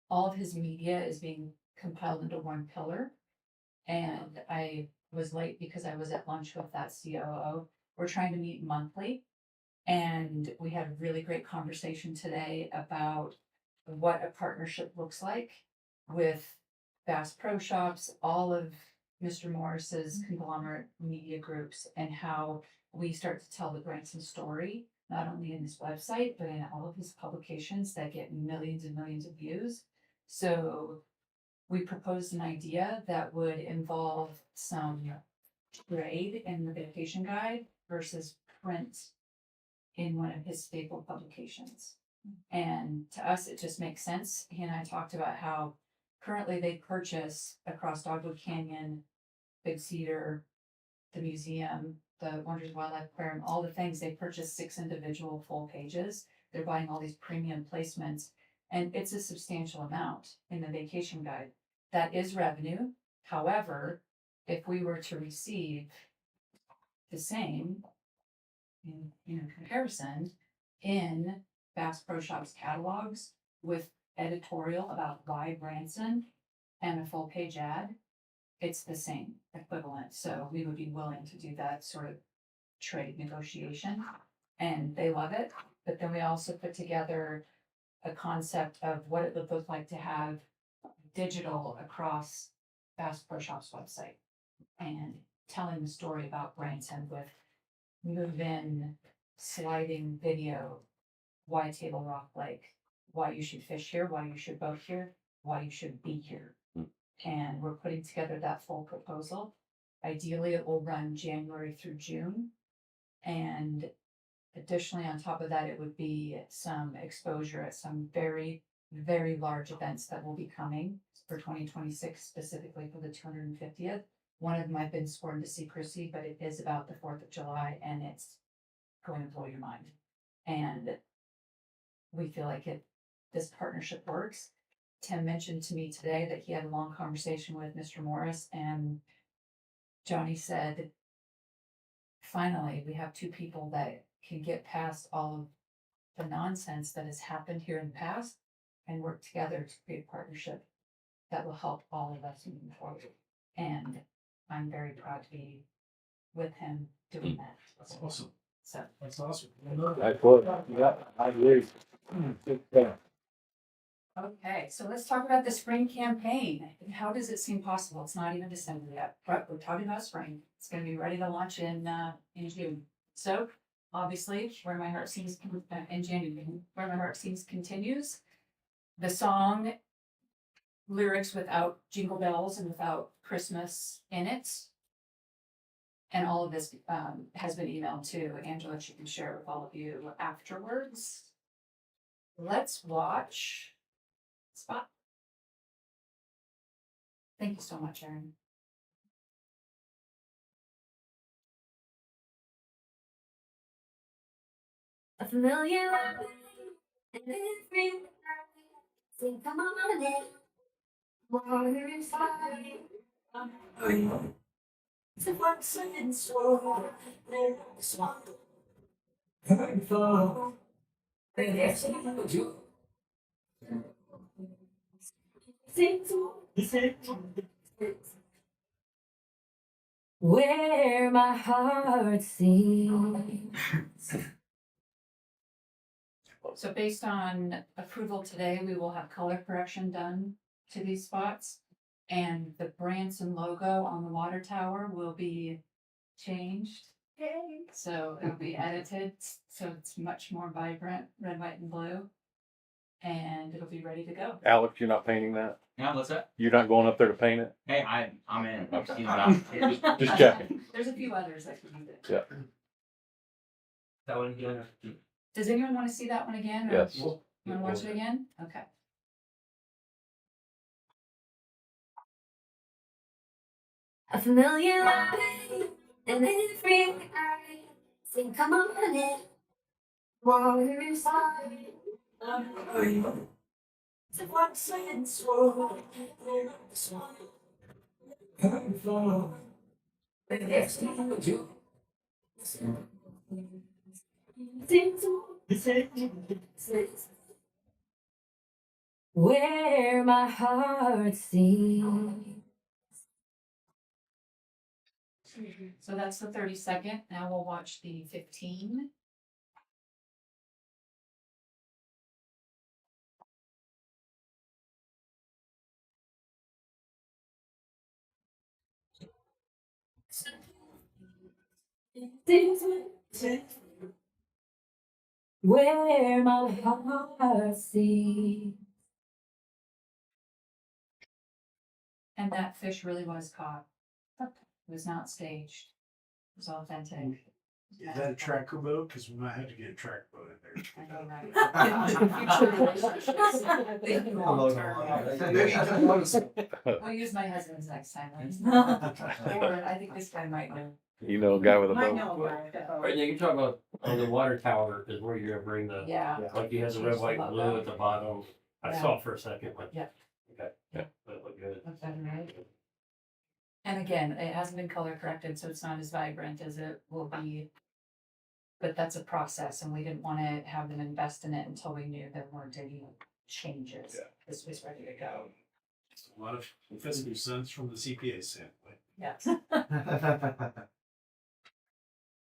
All of his media is being compiled into one pillar. And I was late because I was at lunch with that COO. We're trying to meet monthly. And we had a really great conversation today about what a partnership looks like with Bass Pro Shops, all of Mr. Morris's conglomerate media groups, and how we start to tell the Branson story, not only in his website, but in all of his publications that get millions and millions of views. So we proposed an idea that would involve some trade in the vacation guide versus print in one of his staple publications. And to us, it just makes sense. He and I talked about how currently they purchase across Dogwood Canyon, Big Cedar, the museum, the Wonders Wildlife Aquarium, all the things, they purchase 6 individual full pages. They're buying all these premium placements, and it's a substantial amount in the vacation guide. That is revenue. However, if we were to receive the same in comparison in Bass Pro Shops catalogs with editorial about why Branson and a full page ad, it's the same equivalent. So we would be willing to do that sort of trade negotiation, and they love it. But then we also put together a concept of what it would look like to have digital across Bass Pro Shops website and telling the story about Branson with move-in sliding video, why Table Rock Lake, why you should fish here, why you should boat here, why you should be here. And we're putting together that full proposal. Ideally, it will run January through June. And additionally, on top of that, it would be some exposure at some very, very large events that will be coming for 2026, specifically for the 250th. One of them I've been sworn to secrecy, but it is about the 4th of July, and it's going to blow your mind. And we feel like this partnership works. Tim mentioned to me today that he had a long conversation with Mr. Morris, and Johnny said, finally, we have 2 people that can get past all of the nonsense that has happened here in the past and work together to create a partnership that will help all of us moving forward. And I'm very proud to be with him doing that. That's awesome. So, That's awesome. Yeah, I agree. okay, so let's talk about the spring campaign. How does it seem possible? It's not even December yet, but we're talking about spring. It's gonna be ready to launch in June. So, obviously, Where My Heart Sings, in January, Where My Heart Sings continues. The song lyrics without jingle bells and without Christmas in it. And all of this has been emailed to Angela. She can share it with all of you afterwards. Let's watch Spot. Thank you so much, Erin. A familiar light and every night. Sing, come on in. Water inside. To what's in store. There's one. Hurtful. There's you. Sing where my heart sings. So based on approval today, we will have color correction done to these spots. And the Branson logo on the water tower will be changed. So it'll be edited, so it's much more vibrant, red, white, and blue. And it'll be ready to go. Alex, you're not painting that? Yeah, what's that? You're not going up there to paint it? Hey, I'm in. Okay. You know, Just checking. There's a few others that can use it. Yeah. that one again. Does anyone want to see that one again? or Yes. You want to watch it again? Okay. A familiar light in every eye. Think come on in. Water side. To what sense will where my heart sings. So that's the 30-second. Now we'll watch the 15. Where my heart sings. And that fish really was caught. It was not staged. It was authentic. Is that a tracker boat? Because we might have to get a track boat in there. I know, right? Future relationships. We'll use my husband's next time. Or I think this guy might know. You know, a guy with a Might boat. know about it. Right, now you're talking about on the water tower is where you're gonna bring the, Yeah. like you have the red, white, and blue at the bottom. I Yeah. saw it for a second, like. Yeah. Okay, Yeah. that looked good. Look better, right? And again, it hasn't been color corrected, so it's not as vibrant as it will be. But that's a process, and we didn't want to have them invest in it until we knew there weren't any changes. Yeah. This was ready to go. It's a lot of fiscal sense from the CPA standpoint. Yes.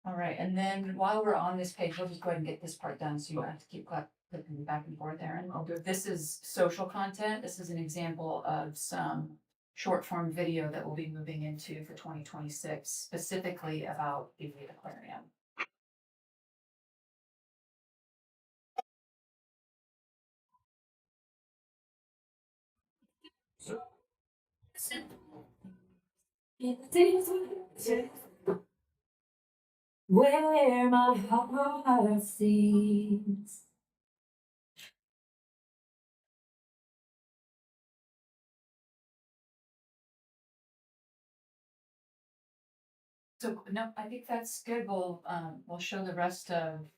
All right, and then while we're on this page, we'll just go ahead and get this part done, so you don't have to keep clicking back and forth, Aaron. This is social content. This is an example of some short form video that we'll be moving into for 2026, specifically about the aquarium. Where my heart sings. So, no, I think that's good. We'll show the rest of,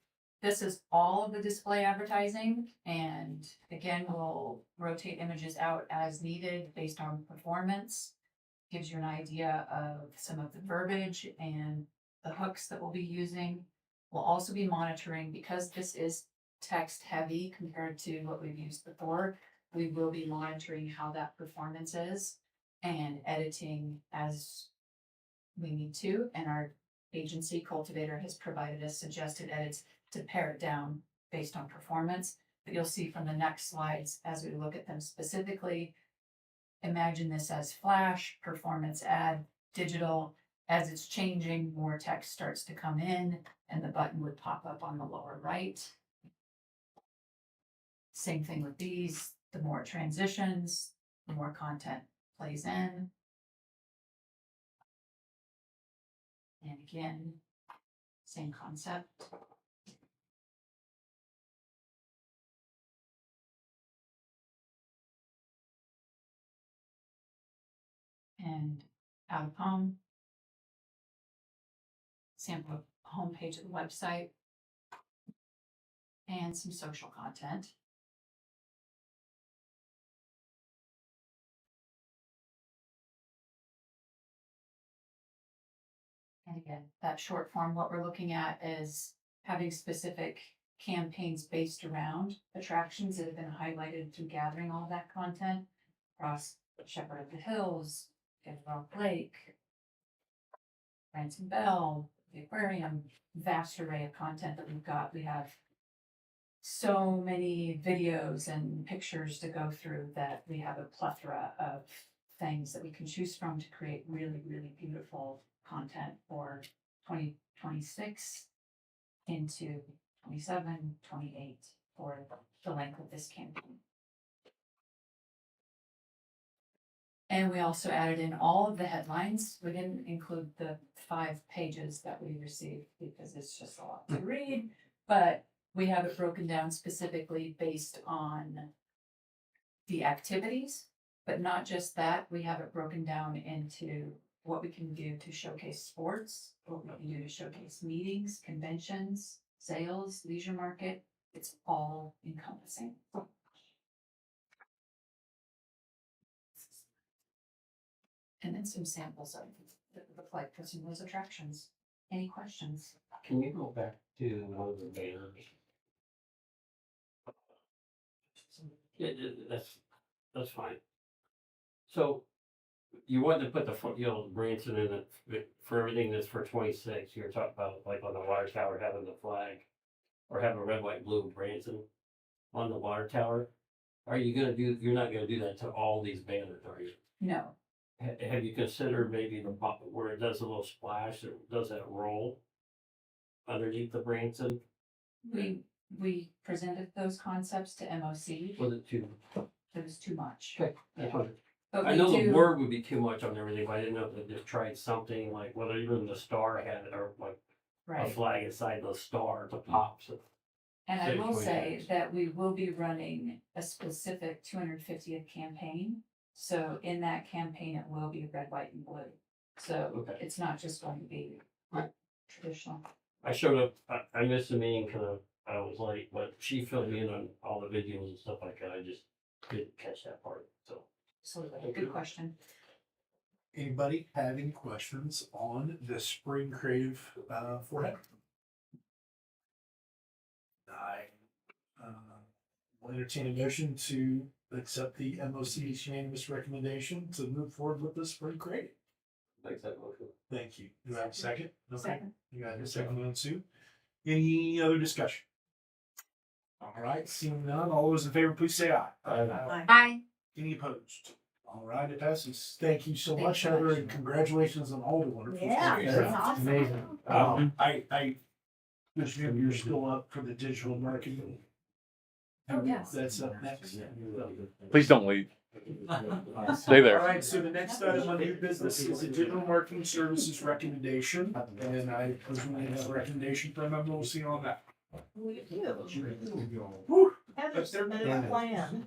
this is all of the display advertising. And again, we'll rotate images out as needed based on performance. Gives you an idea of some of the verbiage and the hooks that we'll be using. We'll also be monitoring, because this is text heavy compared to what we've used before. We will be monitoring how that performance is and editing as we need to, and our agency Cultivator has provided us suggested edits to pare it down based on performance. But you'll see from the next slides, as we look at them specifically, imagine this as flash, performance ad, digital. As it's changing, more text starts to come in, and the button would pop up on the lower right. Same thing with these. The more it transitions, the more content plays in. And again, same concept. And out of home. Sample homepage of the website. And some social content. And again, that short form, what we're looking at is having specific campaigns based around attractions that have been highlighted through gathering all that content across Shepherd of the Hills, Rock Lake, Branson Bell, the aquarium, vast array of content that we've got. We have so many videos and pictures to go through that we have a plethora of things that we can choose from to create really, really beautiful content for 2026 into 27, 28 for the length of this campaign. And we also added in all of the headlines. We didn't include the 5 pages that we received because it's just a lot to read, but we have it broken down specifically based on the activities, but not just that. We have it broken down into what we can do to showcase sports, what we can do to showcase meetings, conventions, sales, leisure market. It's all encompassing. And then some samples of the flight for some of those attractions. Any questions? Can you go back to one of the banners? That's fine. So you wanted to put Branson in it for everything that's for 26. You were talking about like on the water tower having the flag or have a red, white, blue Branson on the water tower. You're not gonna do that to all these banners, are you? No, Have you considered maybe the pop where it does a little splash, or does that roll underneath the Branson? we presented those concepts to MOC. Was it too? It was too much. Okay. Yeah. But I we know the do- word would be too much on everything, but I didn't know if they just tried something like whether even the star had it or like a Right. flag inside the star to pop. So And I will say 6.6. that we will be running a specific 250th campaign. So in that campaign, it will be red, white, and blue. So Okay. it's not just going to be traditional. I showed up. I missed the meeting because I was late, but she filled me in on all the videos and stuff like that. I just didn't catch that part. So Absolutely. Good question. Anybody have any questions on the spring creative forehead? I will entertain a motion to accept the MOC's unanimous recommendation to move forward with the spring creative. makes that motion. Thank you. Do I have a second? Okay. Second. You got a second on Sue. Any other discussion? All right, seeing none, all those in favor, please say aye. Aye. Any opposed? All right, it passes. Thank you so Thank much, you. Heather, and congratulations on all the wonderful Yeah, stuff. that's awesome. Amazing. I presume you're still up for the digital marketing. Oh, yes. That's up next. Please don't leave. Stay All there. right, so the next item on new business is a digital marketing services recommendation, and I presume we have a recommendation from MMOC on that. We do. Whew. Heather submitted a plan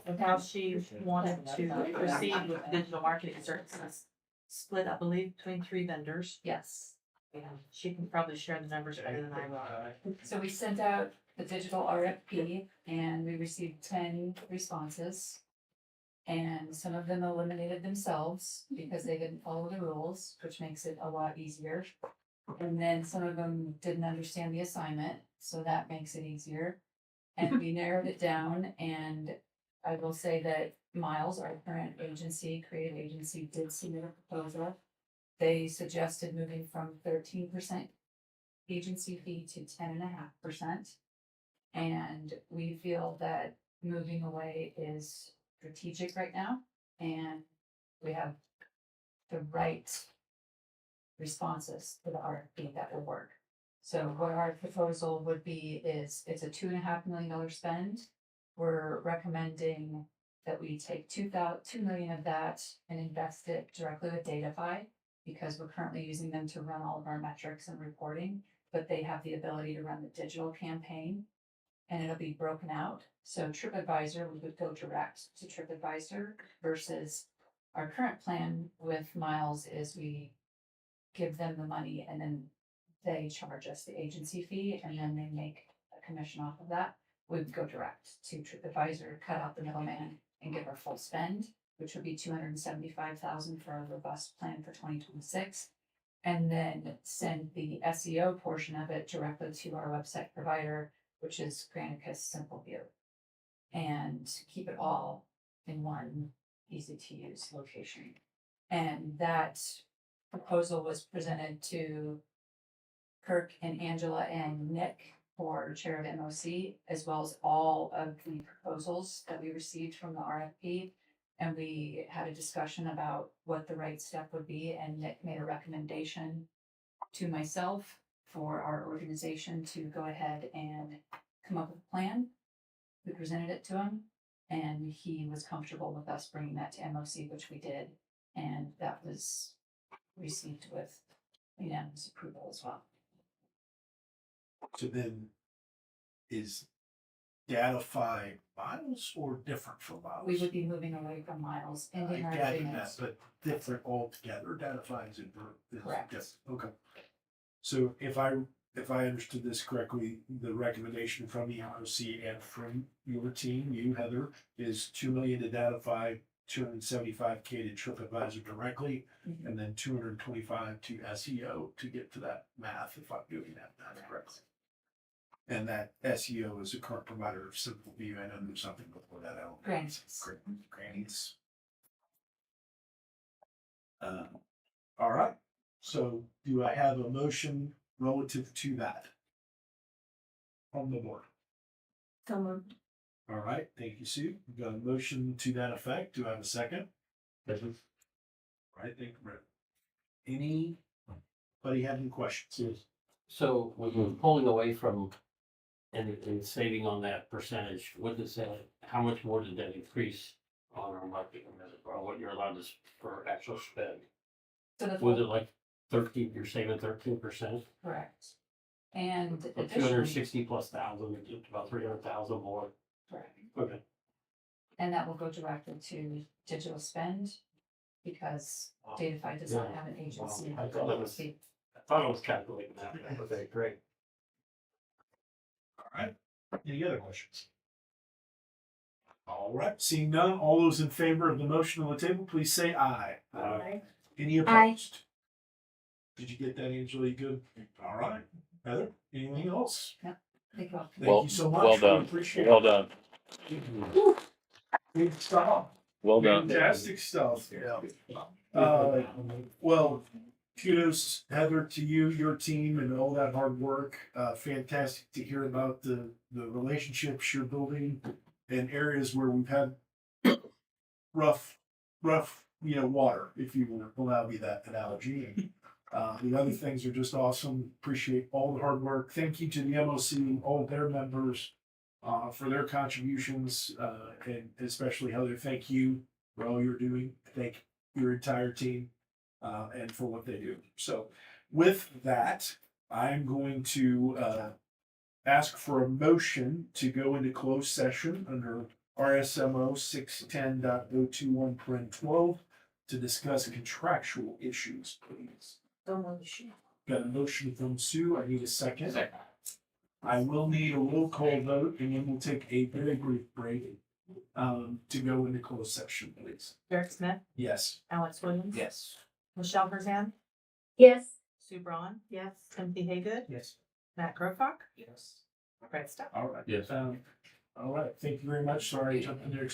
of how she wanted to proceed with digital marketing services. Split, I believe, between 3 vendors. Yes. Yeah, she can probably share the numbers better than I will. So we sent out the digital RFP and we received 10 responses. And some of them eliminated themselves because they didn't follow the rules, which makes it a lot easier. And then some of them didn't understand the assignment, so that makes it easier. And we narrowed it down, and I will say that Miles, our current agency, creative agency, did submit a proposal. They suggested moving from 13% agency fee to 10.5%. And we feel that moving away is strategic right now, and we have the right responses to the RFP that will work. So what our proposal would be is it's a $2.5 million spend. We're recommending that we take 2 million of that and invest it directly with Datafy, because we're currently using them to run all of our metrics and reporting, but they have the ability to run the digital campaign and it'll be broken out. So TripAdvisor, we would go direct to TripAdvisor versus our current plan with Miles is we give them the money and then they charge us the agency fee and then they make a commission off of that. We would go direct to TripAdvisor, cut out the middleman and give our full spend, which would be $275,000 for our robust plan for 2026. And then send the SEO portion of it directly to our website provider, which is Granicus Simple View. And keep it all in one easy to use location. And that proposal was presented to Kirk and Angela and Nick for chair of MOC, as well as all of the proposals that we received from the RFP. And we had a discussion about what the right step would be, and Nick made a recommendation to myself for our organization to go ahead and come up with a plan. We presented it to him, and he was comfortable with us bringing that to MOC, which we did, and that was received with unanimous approval as well. So then, is Datafy miles or different from miles? We would be moving away from miles, I ending our gather that, agreements. but different altogether. Datafy is Correct. different. Okay. So if I understood this correctly, the recommendation from the ROC and from your team, you, Heather, is 2 million to Datafy, 275K to TripAdvisor directly, Mhm. and then 225 to SEO to get to that math, if I'm doing that math correctly. And that SEO is a current provider of Simple View. I know there's something before that. I don't know. Grannies. Grannies. All right. So do I have a motion relative to that on the board? So moved. All right. Thank you, Sue. We've got a motion to that effect. Do I have a second? All right. Thank you, Brett. Anybody have any questions? Yes. So when we're pulling away from and saving on that percentage, what does that, how much more did that increase on our marketing or what you're allowed to for actual spend? So the Was it like 13, you're saving 13%? correct. And Two hundred additionally, sixty plus thousand, about 300,000 more. correct. Okay. And that will go directly to digital spend, because Datafy does not Yeah. have an agency. Wow. I thought I was calculating that. Okay, great. All right. Any other questions? All right. Seeing none, all those in favor of the motion on the table, please say aye. Aye. Any opposed? Did you get that, Angela? You good? All right. Heather, anything else? Thank you all. Thank you so much. Well We done. appreciate Well it. done. Good stuff. Well done. Fantastic stuff. Well, kudos, Heather, to you, your team, and all that hard work. Fantastic to hear about the relationships you're building in areas where we've had rough, water, if you will allow me that analogy. The other things are just awesome. Appreciate all the hard work. Thank you to the MOC, all of their members, for their contributions, and especially Heather, thank you for all you're doing. Thank your entire team, and for what they do. So with that, I'm going to ask for a motion to go into closed session under RSMO 610.021.12 to discuss contractual issues, please. So moved. Got a motion from Sue. I need a second. I will need a roll call vote, and then we'll take a very brief break to go into closed session, please. Derek Smith, Yes. Alex Williams. Yes. Michelle Verzan, Yes. Sue Braun, Yes. Timothy Haygood, Yes. Matt Grofak, Yes. Brett Stuck. All right. Yes. All right. Thank you very much. Sorry I jumped in there too